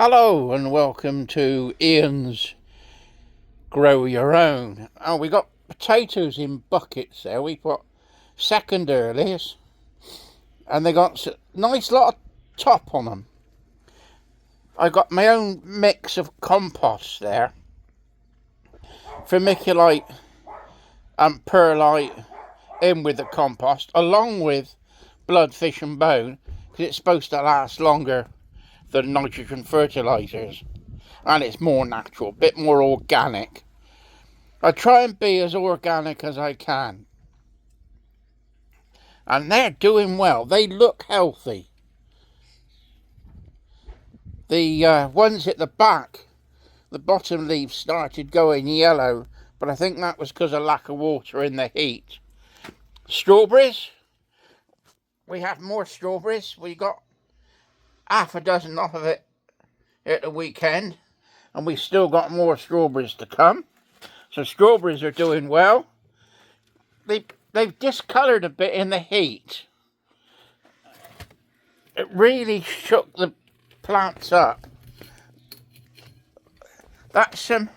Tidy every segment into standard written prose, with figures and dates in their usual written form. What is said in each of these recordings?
Hello and welcome to Ian's Grow Your Own. Oh, we got potatoes in buckets there. We put second earlies and they got a nice lot of top on them. I got my own mix of compost there, vermiculite and perlite in with the compost, along with blood, fish and bone, because it's supposed to last longer than nitrogen fertilizers, and it's more natural, a bit more organic. I try and be as organic as I can, and they're doing well. They look healthy. The ones at the back, the bottom leaves started going yellow, but I think that was because of lack of water in the heat. Strawberries, we have more strawberries. We got half a dozen off of it at the weekend, and we've still got more strawberries to come. So strawberries are doing well. They've discoloured a bit in the heat. It really shook the plants up. That's some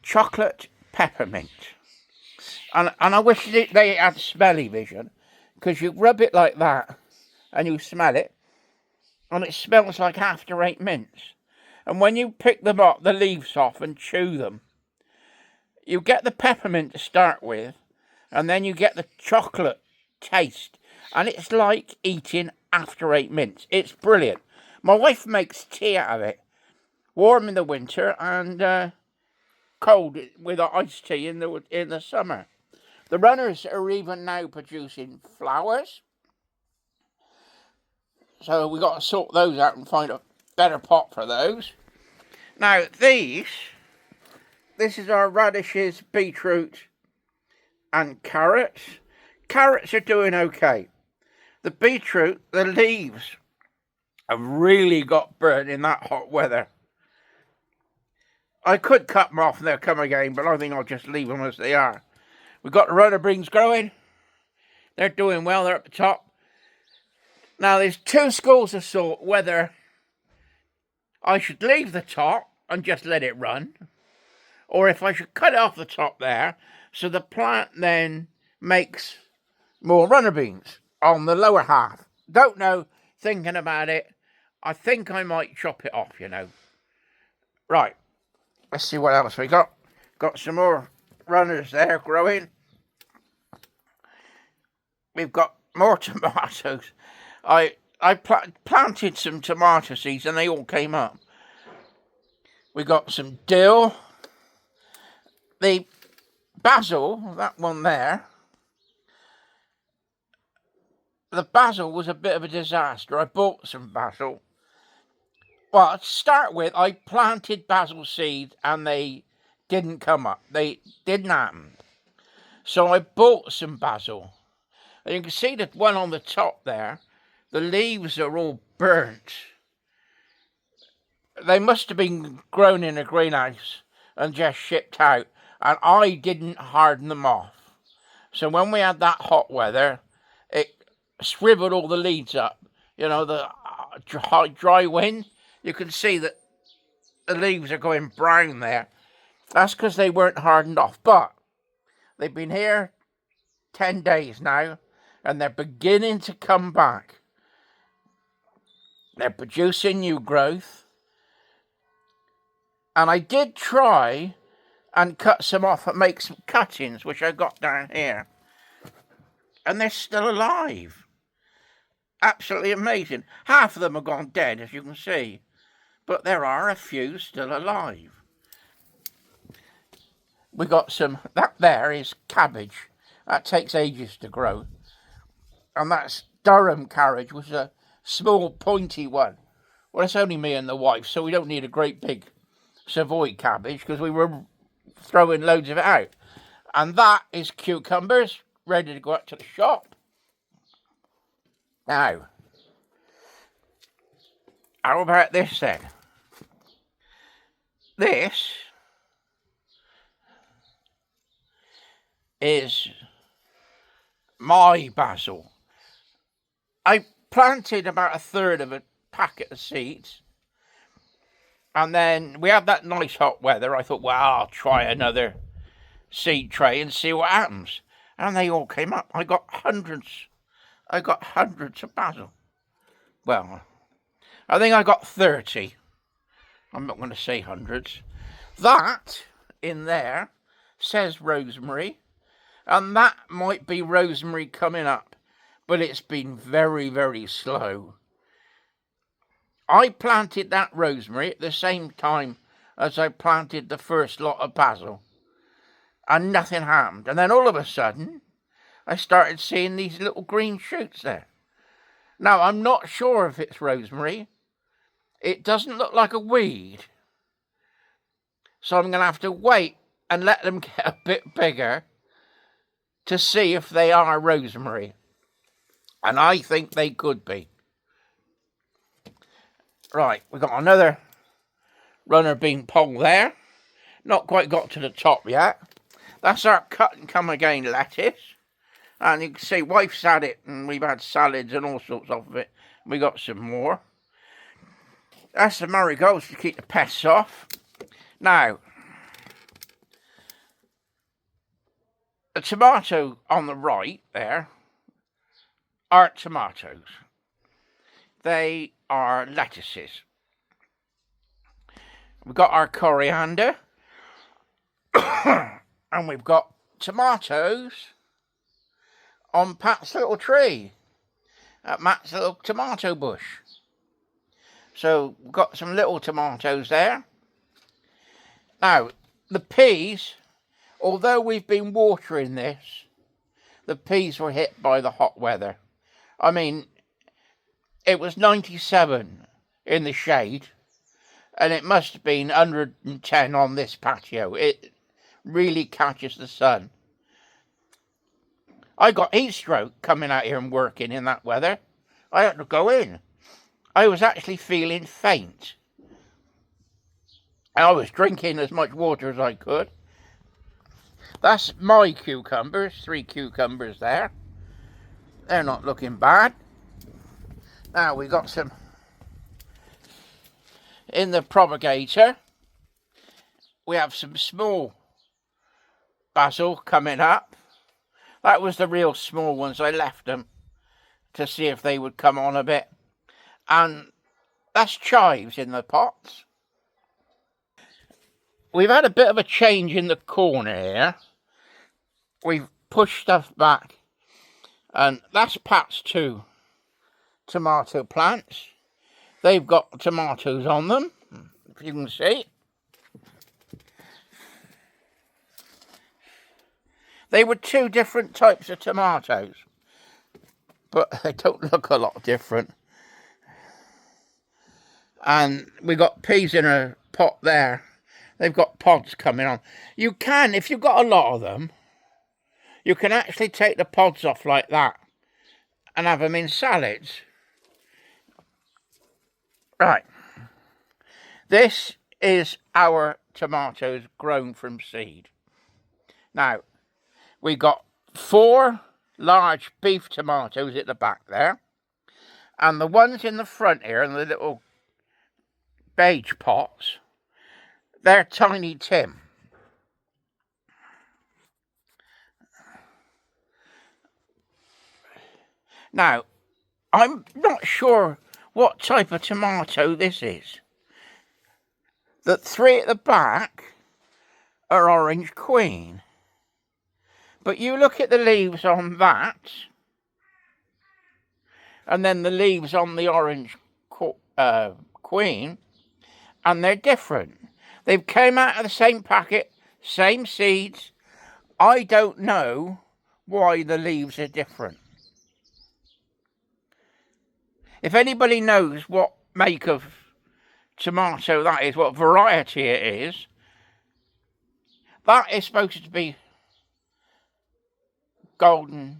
chocolate peppermint. And I wish they had smelly vision, because you rub it like that and you smell it, and it smells like after 8 mints. And when you pick them up, the leaves off, and chew them, you get the peppermint to start with, and then you get the chocolate taste, and it's like eating after 8 mints. It's brilliant. My wife makes tea out of it, warm in the winter and cold with iced tea in the summer. The runners are even now producing flowers, so we got to sort those out and find a better pot for those. Now this is our radishes, beetroot and carrots. Carrots are doing okay. The beetroot, the leaves have really got burnt in that hot weather. I could cut them off and they'll come again, but I think I'll just leave them as they are. We've got the runner beans growing. They're doing well, they're at the top. Now there's two schools of thought whether I should leave the top and just let it run, or if I should cut off the top there so the plant then makes more runner beans on the lower half. Don't know, thinking about it, I think I might chop it off, Right, let's see what else we got. Got some more runners there growing. We've got more tomatoes. I planted some tomato seeds and they all came up. We got some dill. The basil, that one there, the basil was a bit of a disaster. I bought some basil. Well, to start with, I planted basil seeds and they didn't come up. They didn't happen. So I bought some basil. And you can see that one on the top there, the leaves are all burnt. They must have been grown in a greenhouse and just shipped out, and I didn't harden them off. So when we had that hot weather, it shriveled all the leaves up. The dry wind, you can see that the leaves are going brown there. That's because they weren't hardened off, but they've been here 10 days now, and they're beginning to come back. They're producing new growth. And I did try and cut some off and make some cuttings, which I got down here. And they're still alive. Absolutely amazing. Half of them are gone dead, as you can see. But there are a few still alive. We got some, that there is cabbage. That takes ages to grow. And that's Durham cabbage, which is a small pointy one. Well, it's only me and the wife, so we don't need a great big Savoy cabbage because we were throwing loads of it out. And that is cucumbers, ready to go up to the shop. Now, how about this then? This is my basil. I planted about a third of a packet of seeds. And then we had that nice hot weather. I thought, well, I'll try another seed tray and see what happens. And they all came up. I got hundreds of basil. Well, I think I got 30. I'm not going to say hundreds. That in there says rosemary, and that might be rosemary coming up, but it's been very, very slow. I planted that rosemary at the same time as I planted the first lot of basil, and nothing happened. And then all of a sudden, I started seeing these little green shoots there. Now, I'm not sure if it's rosemary. It doesn't look like a weed. So I'm going to have to wait and let them get a bit bigger to see if they are rosemary. And I think they could be. Right, we've got another runner bean pole there. Not quite got to the top yet. That's our cut and come again lettuce. And you can see wife's had it, and we've had salads and all sorts of it. We got some more. That's the marigolds to keep the pests off. Now, the tomato on the right there aren't tomatoes. They are lettuces. We've got our coriander. And we've got tomatoes on Pat's little tree. At Matt's little tomato bush. So we've got some little tomatoes there. Now, the peas, although we've been watering this, the peas were hit by the hot weather. I mean, it was 97 in the shade, and it must have been 110 on this patio. It really catches the sun. I got heat stroke coming out here and working in that weather. I had to go in. I was actually feeling faint. And I was drinking as much water as I could. That's my cucumbers, 3 cucumbers there. They're not looking bad. Now we got some in the propagator. We have some small basil coming up. That was the real small ones. I left them to see if they would come on a bit. And that's chives in the pots. We've had a bit of a change in the corner here. We've pushed stuff back. And that's Pat's 2 tomato plants. They've got tomatoes on them, if you can see. They were 2 different types of tomatoes, but they don't look a lot different. And we got peas in a pot there. They've got pods coming on. You can, if you've got a lot of them, you can actually take the pods off like that and have them in salads. Right. This is our tomatoes grown from seed. Now, we got 4 large beef tomatoes at the back there. And the ones in the front here, in the little beige pots, they're Tiny Tim. Now, I'm not sure what type of tomato this is. The 3 at the back are Orange Queen. But you look at the leaves on that, and then the leaves on the Orange Queen, and they're different. They've came out of the same packet, same seeds. I don't know why the leaves are different. If anybody knows what make of tomato that is, what variety it is, that is supposed to be Orange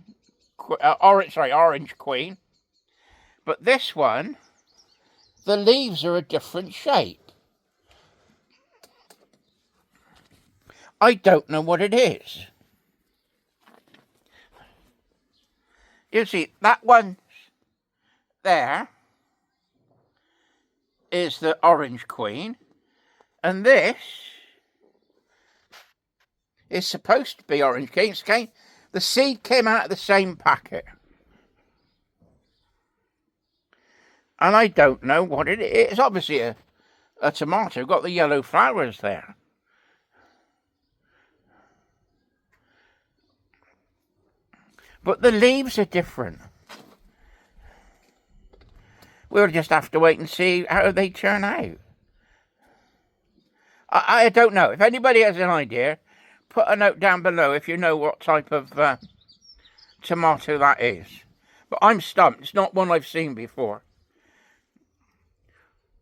Queen. But this one, the leaves are a different shape. I don't know what it is. You see, that one's there is the orange queen, and this is supposed to be orange queen. The seed came out of the same packet. And I don't know what it is. It's obviously a tomato. Got the yellow flowers there. But the leaves are different. We'll just have to wait and see how they turn out. I don't know. If anybody has an idea, put a note down below if you know what type of tomato that is. But I'm stumped. It's not one I've seen before.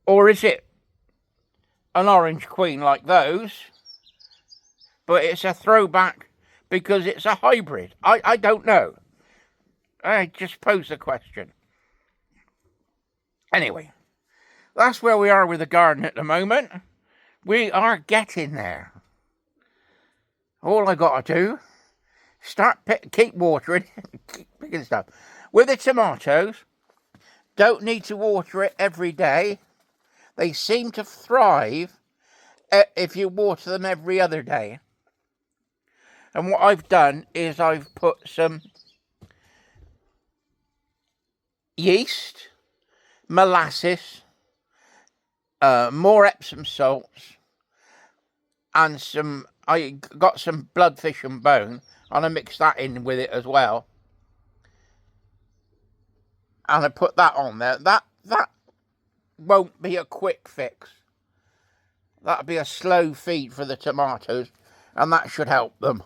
Or is it an orange queen like those? But it's a throwback because it's a hybrid. I don't know. I just pose the question. Anyway, that's where we are with the garden at the moment. We are getting there. All I got to do, keep watering, keep picking stuff. With the tomatoes, don't need to water it every day. They seem to thrive if you water them every other day. And what I've done is I've put some yeast, molasses, more Epsom salts, and I got some bloodfish and bone, and I mixed that in with it as well. And I put that on there. That won't be a quick fix. That'll be a slow feed for the tomatoes, and that should help them.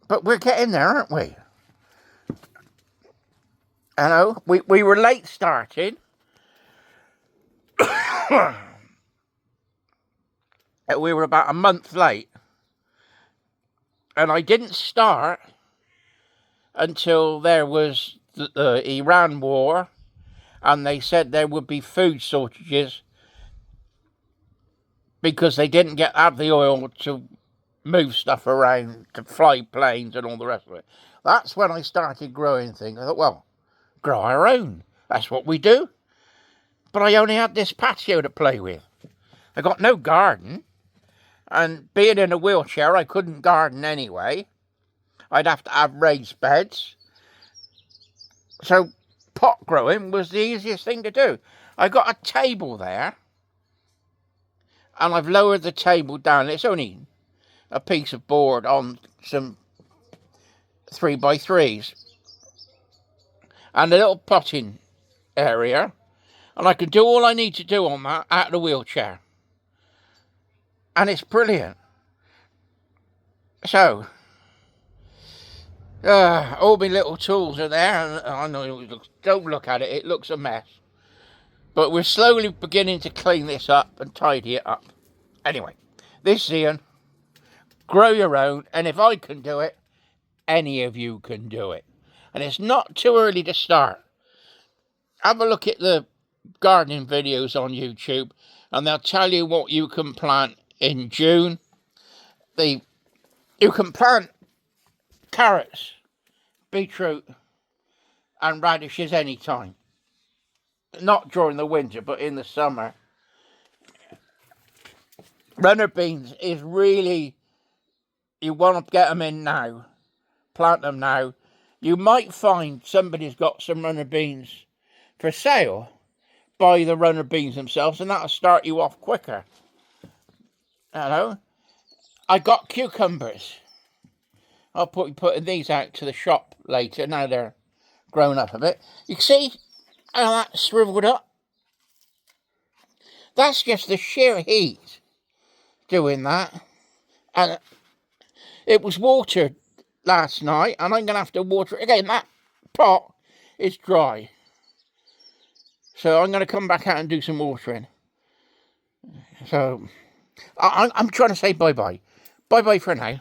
But we're getting there, aren't we? I know, we were late starting. We were about a month late. And I didn't start until there was the Iran war, and they said there would be food shortages because they didn't have the oil to move stuff around, to fly planes and all the rest of it. That's when I started growing things. I thought, well, grow our own. That's what we do. But I only had this patio to play with. I got no garden. And being in a wheelchair, I couldn't garden anyway. I'd have to have raised beds. So pot growing was the easiest thing to do. I got a table there. And I've lowered the table down. It's only a piece of board on some 3x3s. And a little potting area. And I can do all I need to do on that out of the wheelchair. And it's brilliant. So, all my little tools are there. And I know don't look at it. It looks a mess. But we're slowly beginning to clean this up and tidy it up. Anyway, this is Ian. Grow your own. And if I can do it, any of you can do it. And it's not too early to start. Have a look at the gardening videos on YouTube. And they'll tell you what you can plant in June. You can plant carrots, beetroot and radishes anytime. Not during the winter, but in the summer. Runner beans is really, you want to get them in now. Plant them now. You might find somebody's got some runner beans for sale. Buy the runner beans themselves and that'll start you off quicker. Hello. I got cucumbers. I'll be putting these out to the shop later. Now they're grown up a bit. You can see how that's shriveled up. That's just the sheer heat doing that. And it was watered last night, and I'm going to have to water it again. That pot is dry. So I'm going to come back out and do some watering. So I'm trying to say bye-bye. Bye-bye for now.